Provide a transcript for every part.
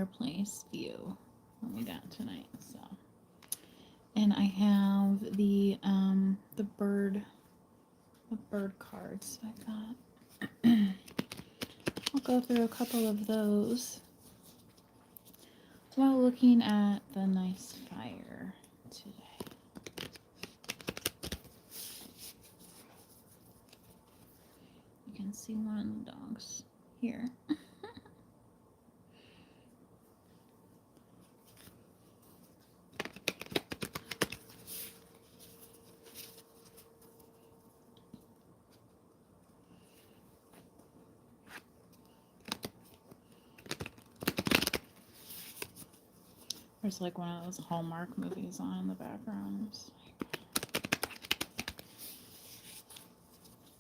fireplace view that we got tonight. So, and I have the bird cards. I thought I'll go through a couple of those while looking at the nice fire today. You can see one of the dogs here. There's like one of those Hallmark movies on in the background.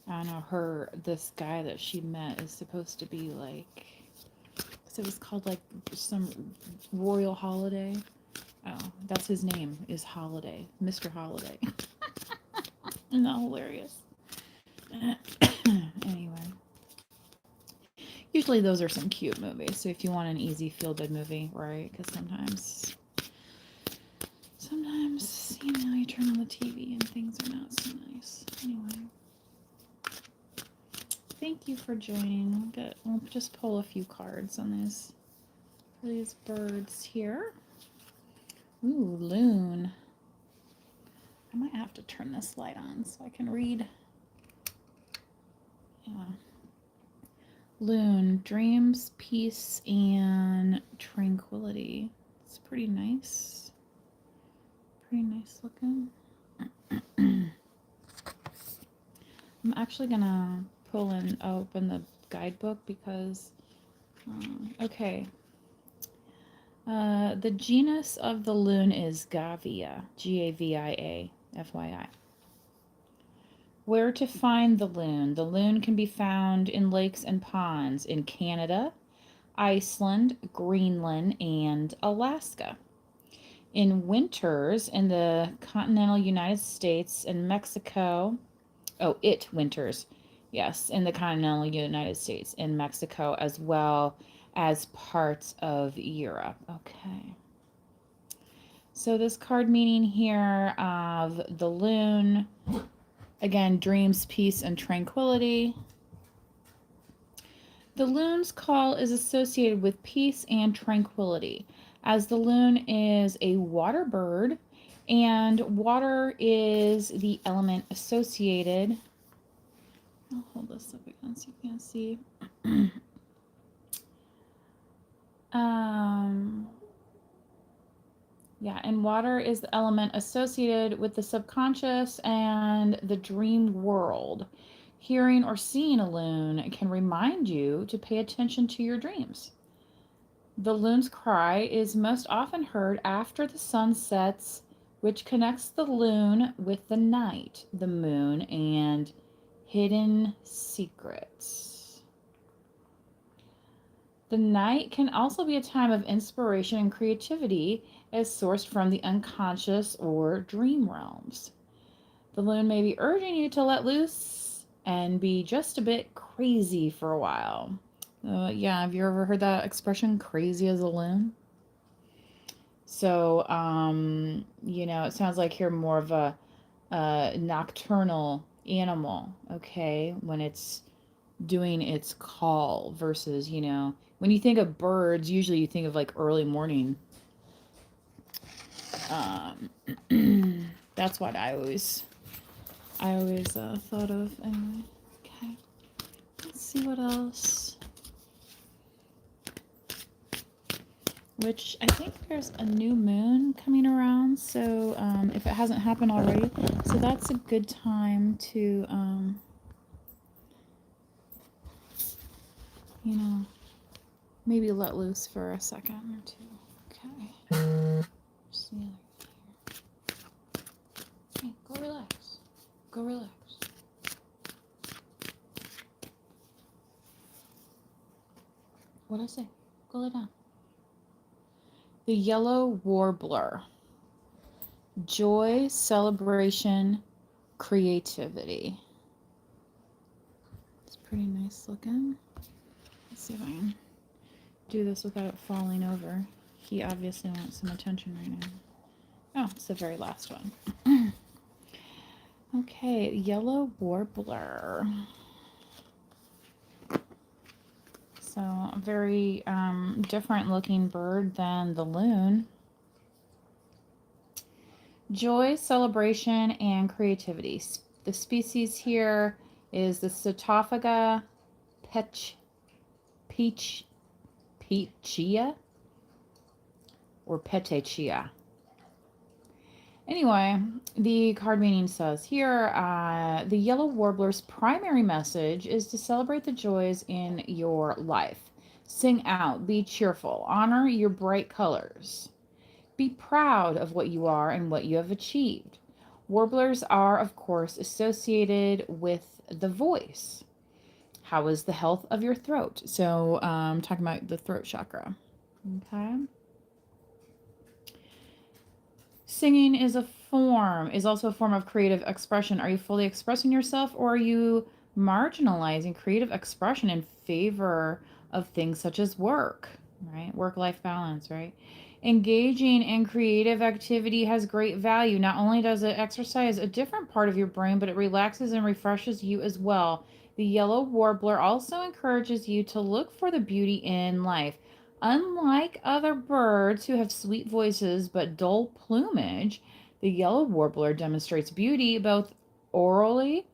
I don't know, this guy that she met is supposed to be like, so it was called like some royal holiday. Oh, that's his name, is Holiday, Mr. Holiday. Isn't that hilarious? Anyway, usually those are some cute movies. So if you want an easy feel-good movie, right? Because sometimes, you know, you turn on the TV and things are not so nice. Anyway, thank you for joining. We'll just pull a few cards on these birds here. Ooh, loon. I might have to turn this light on so I can read. Yeah. Loon, dreams, peace, and tranquility. It's pretty nice. Pretty nice looking. I'm actually gonna pull and open the guidebook because, okay. The genus of the loon is Gavia, Gavia, FYI. Where to find the loon? The loon can be found in lakes and ponds in Canada, Iceland, Greenland, and Alaska. In winters in the continental United States and Mexico. Oh, it winters. Yes, in the continental United States and Mexico, as well as parts of Europe. Okay. So this card meaning here of the loon, again, dreams, peace, and tranquility. The loon's call is associated with peace and tranquility, as the loon is a water bird, and water is the element associated. I'll hold this up again so you can see. Yeah, and water is the element associated with the subconscious and the dream world. Hearing or seeing a loon can remind you to pay attention to your dreams. The loon's cry is most often heard after the sun sets, which connects the loon with the night, the moon, and hidden secrets. The night can also be a time of inspiration and creativity as sourced from the unconscious or dream realms. The loon may be urging you to let loose and be just a bit crazy for a while. Yeah, have you ever heard that expression, crazy as a loon? So, you know, it sounds like you're more of a nocturnal animal, okay, when it's doing its call versus, you know, when you think of birds, usually you think of like early morning. That's what I always thought of. Anyway, okay. Let's see what else. Which I think there's a new moon coming around, so if it hasn't happened already, so that's a good time to, you know, maybe let loose for a second or two. Okay. Just the other here. Hey, go relax. Go relax. What'd I say? Go lay down. The yellow warbler. Joy, celebration, creativity. It's pretty nice looking. Let's see if I can do this without it falling over. He obviously wants some attention right now. Oh, it's the very last one. Okay, yellow warbler. So a very different looking bird than the loon. Joy, celebration, and creativity. The species here is the Sotophaga peachia or petechia. Anyway, the card meaning says here, the yellow warbler's primary message is to celebrate the joys in your life. Sing out, be cheerful, honor your bright colors. Be proud of what you are and what you have achieved. Warblers are, of course, associated with the voice. How is the health of your throat? So, talking about the throat chakra. Okay. Singing is also a form of creative expression. Are you fully expressing yourself, or are you marginalizing creative expression in favor of things such as work, right? Work-life balance, right? Engaging in creative activity has great value. Not only does it exercise a different part of your brain, but it relaxes and refreshes you as well. The yellow warbler also encourages you to look for the beauty in life. Unlike other birds who have sweet voices but dull plumage, the yellow warbler demonstrates beauty both orally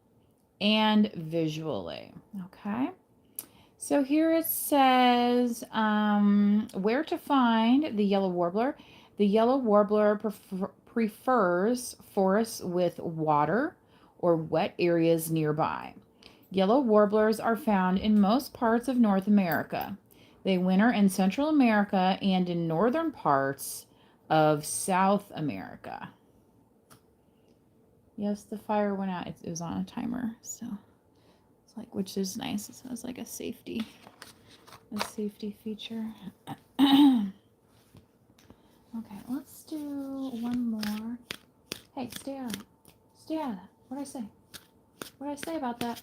and visually. Okay. So here it says where to find the yellow warbler. The yellow warbler prefers forests with water or wet areas nearby. Yellow warblers are found in most parts of North America. They winter in Central America and in northern parts of South America. Yes, the fire went out. It was on a timer, so it's like, which is nice. So it's like a safety feature. Okay, let's do one more. Hey, stay out of it. Stay out of that. What'd I say? What'd I say about that?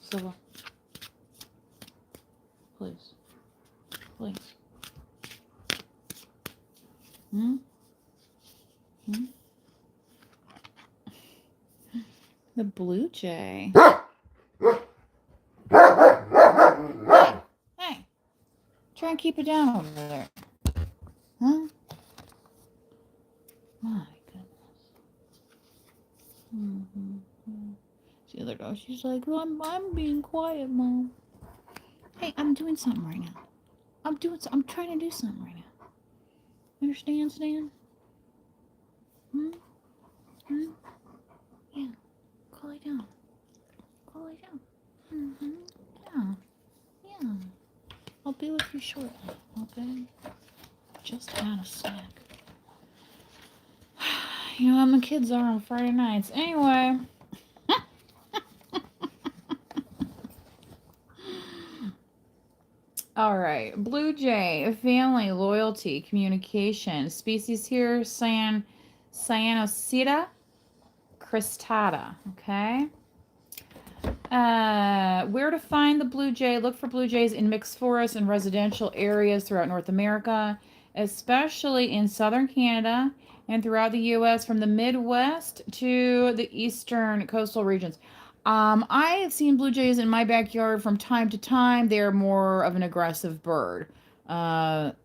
Silva. Please. Please. Hmm? Hmm? The blue jay. Hey. Try and keep it down over there. Huh? My goodness. The other dog, she's like, well, I'm being quiet, Mom. Hey, I'm doing something right now. I'm trying to do something right now. Understand, Stan? Hmm? Yeah. Call it down. Call it down. Yeah. I'll be with you shortly, okay? Just had a snack. You know how my kids are on Friday nights. Anyway. All right. Blue jay, family, loyalty, communication. Species here, Cyanocida cristata. Okay. Where to find the blue jay? Look for blue jays in mixed forests and residential areas throughout North America, especially in southern Canada and throughout the U.S. from the Midwest to the eastern coastal regions. I have seen blue jays in my backyard from time to time. They're more of an aggressive bird, larger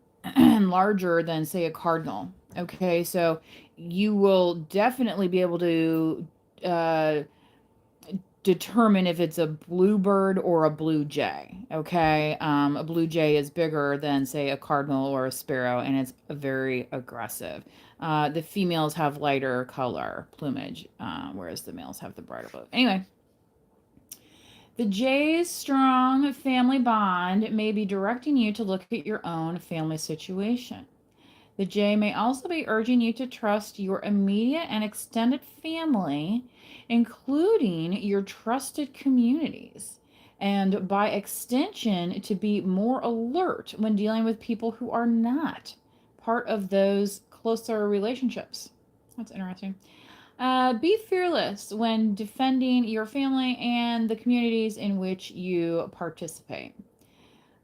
than, say, a cardinal. Okay, so you will definitely be able to determine if it's a bluebird or a blue jay. Okay, a blue jay is bigger than, say, a cardinal or a sparrow, and it's very aggressive. The females have lighter color plumage, whereas the males have the brighter blue. Anyway, the jay's strong family bond may be directing you to look at your own family situation. The jay may also be urging you to trust your immediate and extended family, including your trusted communities, and by extension, to be more alert when dealing with people who are not part of those closer relationships. That's interesting. Be fearless when defending your family and the communities in which you participate.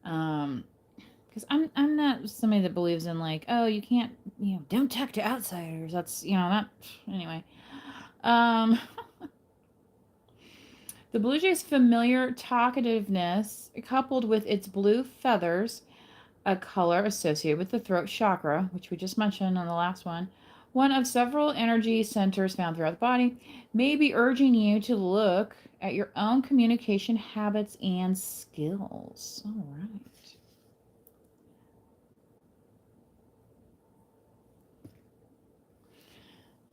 Because I'm not somebody that believes in like, oh, you can't, don't talk to outsiders. That's, not anyway. Um, the blue jay's familiar talkativeness, coupled with its blue feathers, a color associated with the throat chakra, which we just mentioned on the last one of several energy centers found throughout the body, may be urging you to look at your own communication habits and skills. All right.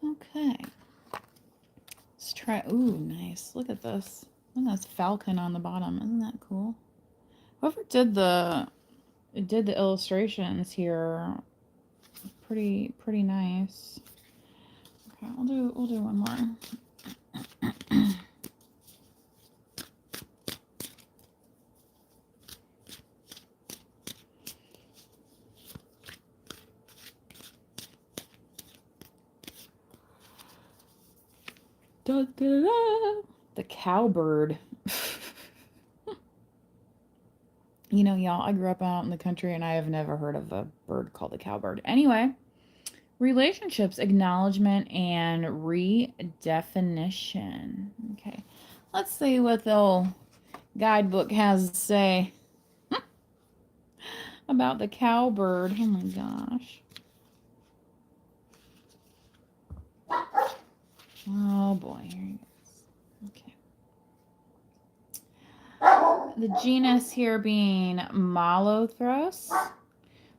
Okay. Let's try. Ooh, nice. Look at this. Look at this falcon on the bottom. Isn't that cool? Whoever did the illustrations here, pretty nice. Okay, we'll do one more. Da, da, da. The cowbird. Y'all, I grew up out in the country and I have never heard of a bird called the cowbird. Anyway, relationships, acknowledgement, and redefinition. Okay, let's see what the old guidebook has to say about the cowbird. Oh my gosh. Oh boy, here he goes. Okay. The genus here being Mallothros.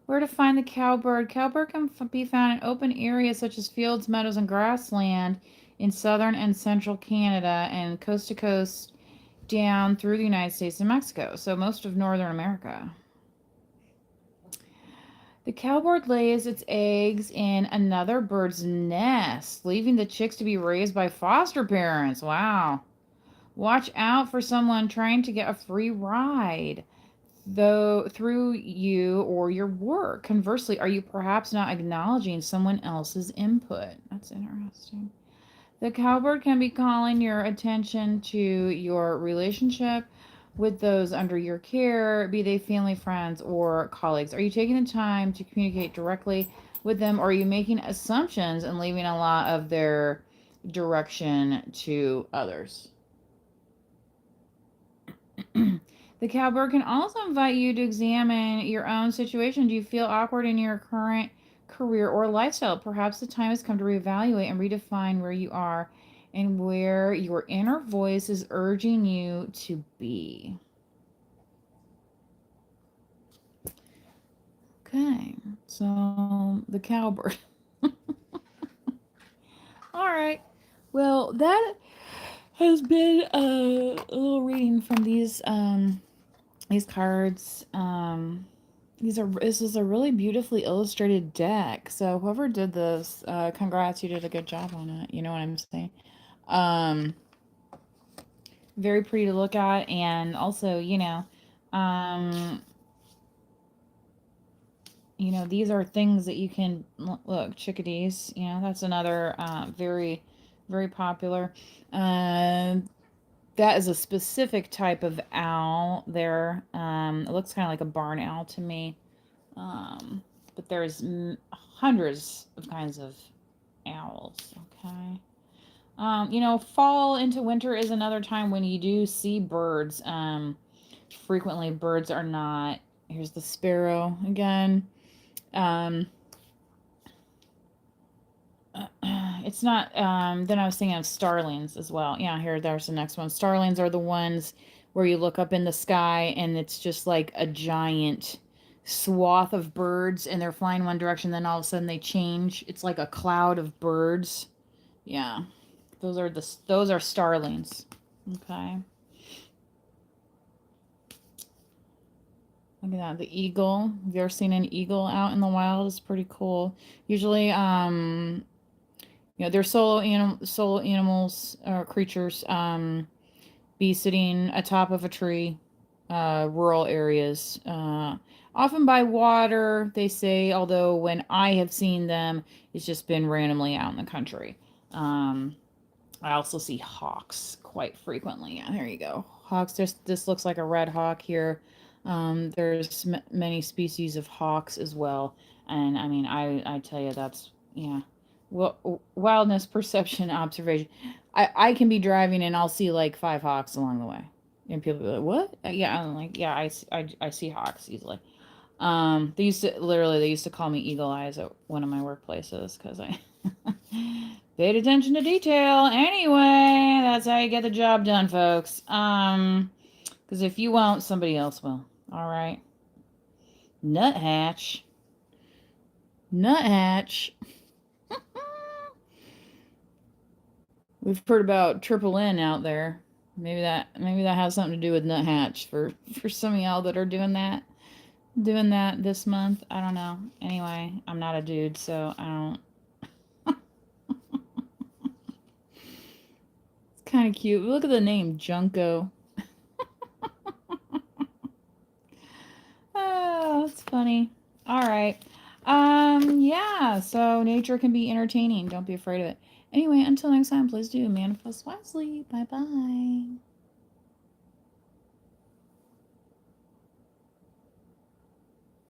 Where to find the cowbird? Cowbird can be found in open areas such as fields, meadows, and grassland in southern and central Canada and coast to coast down through the United States and Mexico, so most of northern America. The cowbird lays its eggs in another bird's nest, leaving the chicks to be raised by foster parents. Wow. Watch out for someone trying to get a free ride, though, through you or your work. Conversely, are you perhaps not acknowledging someone else's input? That's interesting. The cowbird can be calling your attention to your relationship with those under your care, be they family, friends, or colleagues. Are you taking the time to communicate directly with them, or are you making assumptions and leaving a lot of their direction to others? The cowbird can also invite you to examine your own situation. Do you feel awkward in your current career or lifestyle? Perhaps the time has come to reevaluate and redefine where you are and where your inner voice is urging you to be. Okay, so the cowbird. All right. Well, that has been a little reading from these cards. This is a really beautifully illustrated deck. So whoever did this, congrats, you did a good job on it. You know what I'm saying? Very pretty to look at, and also, these are things that you can look, chickadees. That's another very, very popular. That is a specific type of owl there. It looks kind of like a barn owl to me. But there's hundreds of kinds of owls, okay? Fall into winter is another time when you do see birds. Frequently, birds are not... Here's the sparrow again. It's not... then I was thinking of starlings as well. Yeah, there's the next one. Starlings are the ones where you look up in the sky and it's just like a giant swath of birds and they're flying one direction, then all of a sudden they change. It's like a cloud of birds. Yeah. Those are starlings. Okay. Look at that. The eagle. Have you ever seen an eagle out in the wild? It's pretty cool. Usually, they're solo animals or creatures, be sitting atop of a tree, rural areas, often by water, they say, although when I have seen them, it's just been randomly out in the country. I also see hawks quite frequently. Yeah, there you go. Hawks. This looks like a red hawk here. There's many species of hawks as well. And I mean, I tell you, that's, yeah. Well, wildness, perception, observation. I can be driving and I'll see like 5 hawks along the way. And people be like, what? Yeah, I'm like, yeah, I see hawks easily. They used to call me Eagle Eyes at one of my workplaces because I paid attention to detail. Anyway, that's how you get the job done, folks. Because if you won't, somebody else will. All right. Nuthatch. Nuthatch. We've heard about triple N out there. Maybe that has something to do with nuthatch for some of y'all that are doing that this month. I don't know. Anyway, I'm not a dude, so I don't. It's kind of cute. Look at the name, Junko. Oh, that's funny. All right. Yeah, so nature can be entertaining. Don't be afraid of it. Anyway, until next time, please do manifest wisely. Bye-bye.